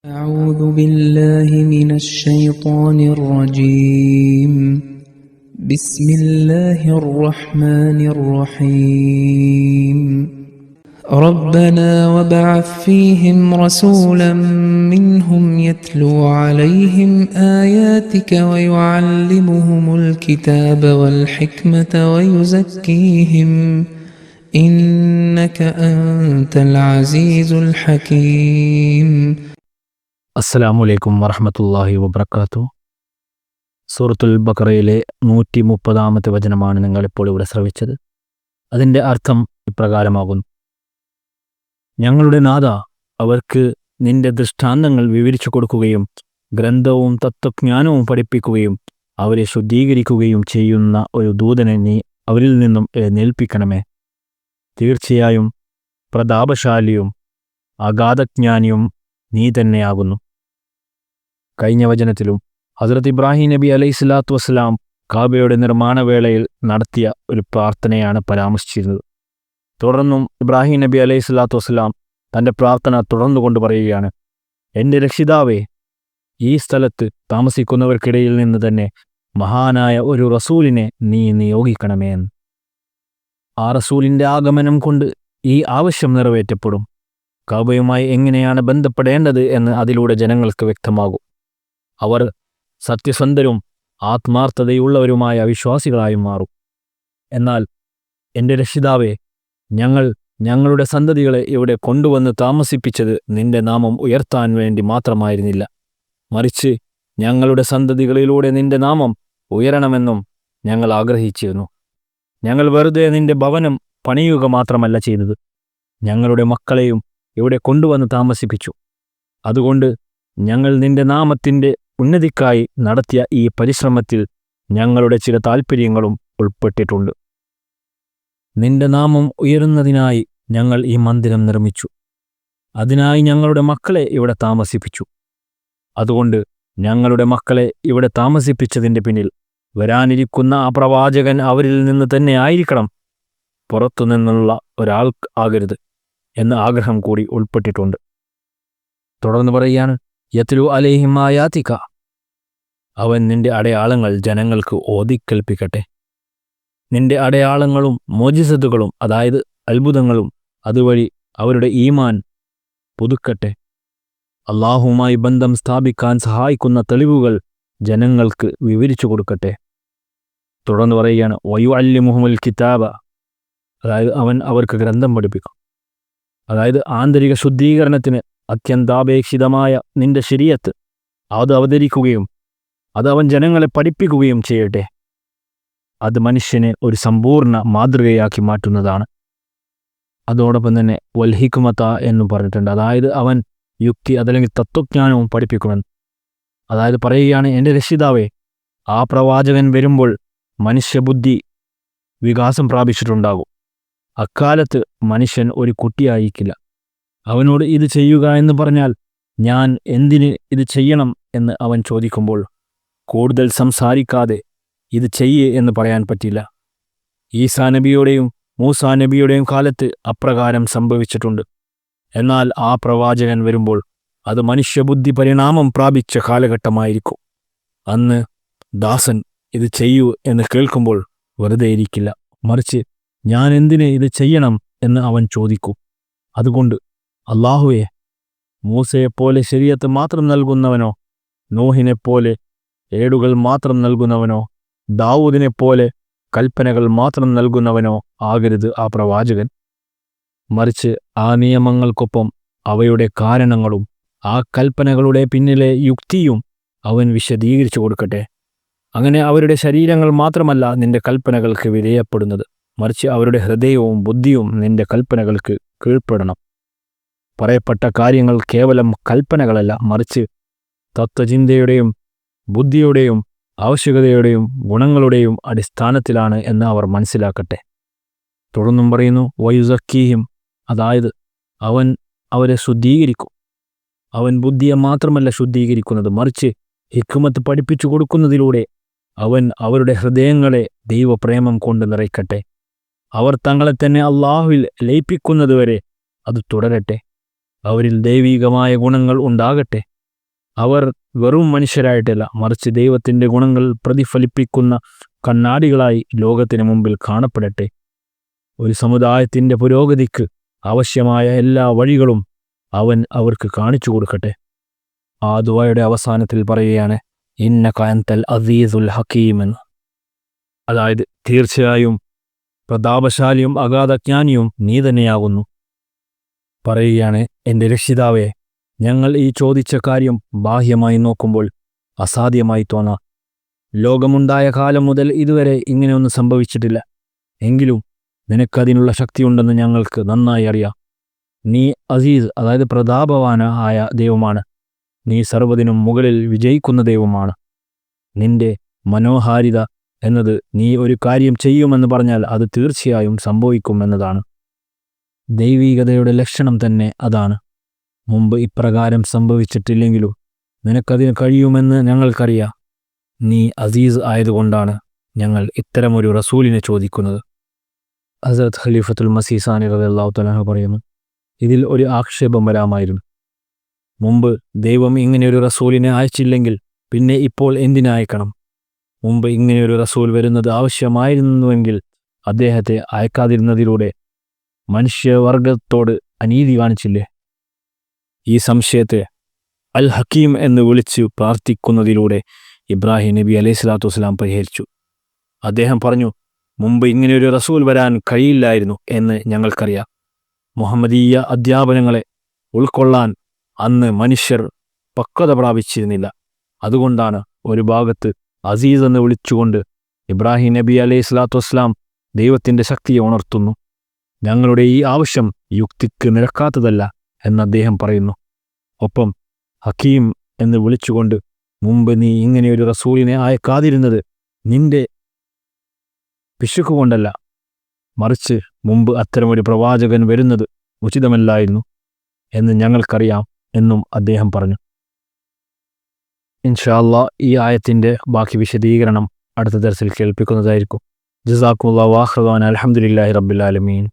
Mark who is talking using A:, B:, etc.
A: أعوذ بالله من الشيطان الرجيم بسم الله الرحمن الرحيم ربنا وابعث فيهم رسولا منهم يتلو عليهم آياتك ويعلمهم الكتاب والحكمة ويزكيهم إنك أنت العزيز الحكيم.
B: അസ്സലാമു വറഹ്മത്തുള്ളാഹി വബറകാതുഹു. സൂറത്തുൽ ബഖറയിലെ 130-ാമത്തെ വചനമാണ് നിങ്ങളിപ്പോൾ ഇവിടെ ശ്രവിച്ചത്. അതിൻ്റെ അർത്ഥം ഇപ്രകാരമാകുന്നു: ഞങ്ങളുടെ നാഥ, അവർക്ക് നിന്റെ ദൃഷ്ടാന്തങ്ങൾ വിവരിച്ചു കൊടുക്കുകയും ഗ്രന്ഥവും തത്വജ്ഞാനവും പഠിപ്പിക്കുകയും അവരെ ശുദ്ധീകരിക്കുകയും ചെയ്യുന്ന ഒരു ദൂതനെ നീ അവരിൽ നിന്നും എഴുന്നേൽപ്പിക്കണമേ. തീർച്ചയായും പ്രതാപശാലിയും അഗാധജ്ഞാനിയും നീ തന്നെയാകുന്നു. കഴിഞ്ഞ വചനത്തിലും ഹസ്രത്ത് ഇബ്രാഹിം നബി അലൈഹി സ്വലാത്തു വസ്സലാം കാബയുടെ നിർമ്മാണവേളയിൽ നടത്തിയ ഒരു പ്രാർത്ഥനയാണ് പരാമർശിച്ചിരുന്നത്. തുടർന്നും ഇബ്രാഹിം നബി അലൈഹി സ്വലാത്തു വസ്സലാം തൻ്റെ പ്രാർത്ഥന തുടർന്നുകൊണ്ട് പറയുകയാണ്: എൻ്റെ രക്ഷിതാവേ, ഈ സ്ഥലത്ത് താമസിക്കുന്നവർക്കിടയിൽ നിന്ന് തന്നെ മഹാനായ ഒരു റസൂലിനെ നീ നിയോഗിക്കണമേ എന്ന്. ആ റസൂലിൻ്റെ ആഗമനം കൊണ്ട് ഈ ആവശ്യം നിറവേറ്റപ്പെടും. കാബയുമായി എങ്ങനെയാണ് ബന്ധപ്പെടേണ്ടത് എന്ന് അതിലൂടെ ജനങ്ങൾക്ക് വ്യക്തമാകും. അവർ സത്യസന്ധരും ആത്മാർത്ഥതയുള്ളവരുമായ വിശ്വാസികളായും മാറും. എന്നാൽ എൻ്റെ രക്ഷിതാവേ, ഞങ്ങളുടെ സന്തതികളെ ഇവിടെ കൊണ്ടുവന്ന് താമസിപ്പിച്ചത് നിന്റെ നാമം ഉയർത്താൻ വേണ്ടി മാത്രമായിരുന്നില്ല, മറിച്ച് ഞങ്ങളുടെ സന്തതികളിലൂടെ നിന്റെ നാമം ഉയരണമെന്നും ഞങ്ങൾ ആഗ്രഹിച്ചിരുന്നു. ഞങ്ങൾ വെറുതെ നിന്റെ ഭവനം പണിയുക മാത്രമല്ല ചെയ്തത്, ഞങ്ങളുടെ മക്കളെയും ഇവിടെ കൊണ്ടുവന്ന് താമസിപ്പിച്ചു. അതുകൊണ്ട് ഞങ്ങൾ നിന്റെ നാമത്തിൻ്റെ ഉന്നതിക്കായി നടത്തിയ ഈ പരിശ്രമത്തിൽ ഞങ്ങളുടെ ചില താൽപ്പര്യങ്ങളും ഉൾപ്പെട്ടിട്ടുണ്ട്. നിന്റെ നാമം ഉയരുന്നതിനായി ഞങ്ങൾ ഈ മന്ദിരം നിർമ്മിച്ചു. അതിനായി ഞങ്ങളുടെ മക്കളെ ഇവിടെ താമസിപ്പിച്ചു. അതുകൊണ്ട് ഞങ്ങളുടെ മക്കളെ ഇവിടെ താമസിപ്പിച്ചതിൻ്റെ പിന്നിൽ വരാനിരിക്കുന്ന ആ പ്രവാചകൻ അവരിൽ നിന്ന് തന്നെ ആയിരിക്കണം, പുറത്തുനിന്നുള്ള ഒരാൾ ആകരുത് എന്ന ആഗ്രഹം കൂടി ഉൾപ്പെട്ടിട്ടുണ്ട്. തുടർന്ന് പറയുകയാണ്: യത്ലു അലൈഹിം ആയാതിക, അവൻ നിന്റെ അടയാളങ്ങൾ ജനങ്ങൾക്ക് ഓതിക്കേൽപ്പിക്കട്ടെ. നിന്റെ അടയാളങ്ങളും മോജിസത്തുകളും, അതായത് അത്ഭുതങ്ങളും, അതുവഴി അവരുടെ ഈമാൻ പുതുക്കട്ടെ. അള്ളാഹുവുമായി ബന്ധം സ്ഥാപിക്കാൻ സഹായിക്കുന്ന തെളിവുകൾ ജനങ്ങൾക്ക് വിവരിച്ചു കൊടുക്കട്ടെ. തുടർന്ന് പറയുകയാണ്: വയുഅല്ലിമുഹുൽ കിതാബ, അതായത് അവൻ അവർക്ക് ഗ്രന്ഥം പഠിപ്പിക്കും. അതായത് ആന്തരിക ശുദ്ധീകരണത്തിന് അത്യന്താപേക്ഷിതമായ നിന്റെ ശരീഅത്ത് അത് അവതരിക്കുകയും അത് അവൻ ജനങ്ങളെ പഠിപ്പിക്കുകയും ചെയ്യട്ടെ. അത് മനുഷ്യനെ ഒരു സമ്പൂർണ്ണ മാതൃകയാക്കി മാറ്റുന്നതാണ്. അതോടൊപ്പം തന്നെ വൽ ഹിക്മത എന്നും പറഞ്ഞിട്ടുണ്ട്. അതായത് അവൻ യുക്തി അതല്ലെങ്കിൽ തത്വജ്ഞാനവും പഠിപ്പിക്കുമെന്ന്. അതായത് പറയുകയാണ്: എൻ്റെ രക്ഷിതാവേ, ആ പ്രവാചകൻ വരുമ്പോൾ മനുഷ്യബുദ്ധി വികാസം പ്രാപിച്ചിട്ടുണ്ടാകും. അക്കാലത്ത് മനുഷ്യൻ ഒരു കുട്ടിയായിരിക്കില്ല. അവനോട് ഇത് ചെയ്യുക എന്ന് പറഞ്ഞാൽ ഞാൻ എന്തിന് ഇത് ചെയ്യണം എന്ന് അവൻ ചോദിക്കുമ്പോൾ കൂടുതൽ സംസാരിക്കാതെ ഇത് ചെയ്യേ എന്ന് പറയാൻ പറ്റില്ല. ഈസാ നബിയുടെയും മൂസാ നബിയുടെയും കാലത്ത് അപ്രകാരം സംഭവിച്ചിട്ടുണ്ട്. എന്നാൽ ആ പ്രവാചകൻ വരുമ്പോൾ അത് മനുഷ്യബുദ്ധി പരിണാമം പ്രാപിച്ച കാലഘട്ടമായിരിക്കും. അന്ന് ദാസൻ ഇത് ചെയ്യൂ എന്ന് കേൾക്കുമ്പോൾ വെറുതെ ഇരിക്കില്ല, മറിച്ച് ഞാൻ എന്തിന് ഇത് ചെയ്യണം എന്ന് അവൻ ചോദിക്കും. അതുകൊണ്ട് അല്ലാഹുവേ, മൂസയെപ്പോലെ ശരീഅത്ത് മാത്രം നൽകുന്നവനോ, നോഹിനെപ്പോലെ ഏടുകൾ മാത്രം നൽകുന്നവനോ, ദാവൂദിനെപ്പോലെ കൽപ്പനകൾ മാത്രം നൽകുന്നവനോ ആകരുത് ആ പ്രവാചകൻ. മറിച്ച് ആ നിയമങ്ങൾക്കൊപ്പം അവയുടെ കാരണങ്ങളും ആ കൽപ്പനകളുടെ പിന്നിലെ യുക്തിയും അവൻ വിശദീകരിച്ചു കൊടുക്കട്ടെ. അങ്ങനെ അവരുടെ ശരീരങ്ങൾ മാത്രമല്ല നിന്റെ കൽപ്പനകൾക്ക് വിധേയപ്പെടുന്നത്, മറിച്ച് അവരുടെ ഹൃദയവും ബുദ്ധിയും നിന്റെ കൽപ്പനകൾക്ക് കീഴ്പ്പെടണം. പറയപ്പെട്ട കാര്യങ്ങൾ കേവലം കൽപ്പനകളല്ല, മറിച്ച് തത്വചിന്തയുടെയും ബുദ്ധിയുടെയും ആവശ്യകതയുടെയും ഗുണങ്ങളുടെയും അടിസ്ഥാനത്തിലാണ് എന്ന് അവർ മനസ്സിലാക്കട്ടെ. തുടർന്നും പറയുന്നു: വയുസക്കീഹിം, അതായത് അവൻ അവരെ ശുദ്ധീകരിക്കും. അവൻ ബുദ്ധിയെ മാത്രമല്ല ശുദ്ധീകരിക്കുന്നത്, മറിച്ച് ഹിക്മത്ത് പഠിപ്പിച്ചു കൊടുക്കുന്നതിലൂടെ അവൻ അവരുടെ ഹൃദയങ്ങളെ ദൈവപ്രേമം കൊണ്ട് നിറയ്ക്കട്ടെ. അവർ തങ്ങളെ തന്നെ അള്ളാഹുവിൽ ലയിപ്പിക്കുന്നതുവരെ അത് തുടരട്ടെ. അവരിൽ ദൈവികമായ ഗുണങ്ങൾ ഉണ്ടാകട്ടെ. അവർ വെറും മനുഷ്യരായിട്ടല്ല, മറിച്ച് ദൈവത്തിൻ്റെ ഗുണങ്ങൾ പ്രതിഫലിപ്പിക്കുന്ന കണ്ണാടികളായി ലോകത്തിന് മുമ്പിൽ കാണപ്പെടട്ടെ. ഒരു സമുദായത്തിൻ്റെ പുരോഗതിക്ക് ആവശ്യമായ എല്ലാ വഴികളും അവൻ അവർക്ക് കാണിച്ചു കൊടുക്കട്ടെ. ആ ദുആയുടെ അവസാനത്തിൽ പറയുകയാണ്, ഇന്നക അൻതൽ അസീസുൽ ഹക്കീം എന്ന്. അതായത് തീർച്ചയായും പ്രതാപശാലിയും അഗാധജ്ഞാനിയും നീ തന്നെയാകുന്നു. പറയുകയാണ്, എൻ്റെ രക്ഷിതാവേ, ഞങ്ങൾ ഈ ചോദിച്ച കാര്യം ബാഹ്യമായി നോക്കുമ്പോൾ അസാധ്യമായി തോന്നാം. ലോകമുണ്ടായ കാലം മുതൽ ഇതുവരെ ഇങ്ങനെയൊന്നും സംഭവിച്ചിട്ടില്ല. എങ്കിലും നിനക്കതിനുള്ള ശക്തിയുണ്ടെന്ന് ഞങ്ങൾക്ക് നന്നായി അറിയാം. നീ അസീസ്, അതായത് പ്രതാപവാനായ ദൈവമാണ്. നീ സർവ്വതിനും മുകളിൽ വിജയിക്കുന്ന ദൈവമാണ്. നിന്റെ മനോഹാരിത എന്നത് നീ ഒരു കാര്യം ചെയ്യുമെന്ന് പറഞ്ഞാൽ അത് തീർച്ചയായും സംഭവിക്കും എന്നതാണ്. ദൈവീകതയുടെ ലക്ഷണം തന്നെ അതാണ്. മുമ്പ് ഇപ്രകാരം സംഭവിച്ചിട്ടില്ലെങ്കിലും നിനക്കതിന് കഴിയുമെന്ന് ഞങ്ങൾക്കറിയാം. നീ അസീസ് ആയതുകൊണ്ടാണ് ഞങ്ങൾ ഇത്തരമൊരു റസൂലിനെ ചോദിക്കുന്നത്. ഹസ്രത്ത് ഖലീഫത്തുൽ മസീഹ് സാനി റളിയല്ലാഹു തആല അൻഹു പറയുന്നു, ഇതിൽ ഒരു ആക്ഷേപം വരാമായിരുന്നു. മുമ്പ് ദൈവം ഇങ്ങനെയൊരു റസൂലിനെ അയച്ചില്ലെങ്കിൽ പിന്നെ ഇപ്പോൾ എന്തിനയക്കണം? മുമ്പ് ഇങ്ങനെയൊരു റസൂൽ വരുന്നത് ആവശ്യമായിരുന്നുവെങ്കിൽ അദ്ദേഹത്തെ അയക്കാതിരുന്നതിലൂടെ മനുഷ്യവർഗത്തോട് അനീതി കാണിച്ചില്ലേ? ഈ സംശയത്തെ അൽ ഹക്കീം എന്ന് വിളിച്ച് പ്രാർത്ഥിക്കുന്നതിലൂടെ ഇബ്രാഹിം നബി അലൈഹി സ്വലാത്തു വസ്സലാം പരിഹരിച്ചു. അദ്ദേഹം പറഞ്ഞു, മുമ്പ് ഇങ്ങനെയൊരു റസൂൽ വരാൻ കഴിയില്ലായിരുന്നു എന്ന് ഞങ്ങൾക്കറിയാം. മുഹമ്മദീയ അധ്യാപനങ്ങളെ ഉൾക്കൊള്ളാൻ അന്ന് മനുഷ്യർ പക്വത പ്രാപിച്ചിരുന്നില്ല. അതുകൊണ്ടാണ് ഒരു ഭാഗത്ത് അസീസ് എന്ന് വിളിച്ചുകൊണ്ട് ഇബ്രാഹിം നബി അലൈഹി സ്വലാത്തു വസ്സലാം ദൈവത്തിൻ്റെ ശക്തിയെ ഉണർത്തുന്നു. ഞങ്ങളുടെ ഈ ആവശ്യം യുക്തിക്ക് നിരക്കാത്തതല്ല എന്ന് അദ്ദേഹം പറയുന്നു. ഒപ്പം ഹക്കീം എന്ന് വിളിച്ചുകൊണ്ട്, മുമ്പ് നീ ഇങ്ങനെയൊരു റസൂലിനെ അയക്കാതിരുന്നത് നിന്റെ പിശുക്കുകൊണ്ടല്ല, മറിച്ച് മുമ്പ് അത്തരമൊരു പ്രവാചകൻ വരുന്നത് ഉചിതമല്ലായിരുന്നു എന്ന് ഞങ്ങൾക്കറിയാം എന്നും അദ്ദേഹം പറഞ്ഞു. ഇൻഷാ അല്ലാഹ് ഈ ആയത്തിൻ്റെ ബാക്കി വിശദീകരണം അടുത്ത ദർസിൽ കേൾപ്പിക്കുന്നതായിരിക്കും. ജസാക്കുമുല്ലാഹു വ ആഖിറു ദഅവാനാ അൽഹംദുലില്ലാഹി റബ്ബിൽ ആലമീൻ.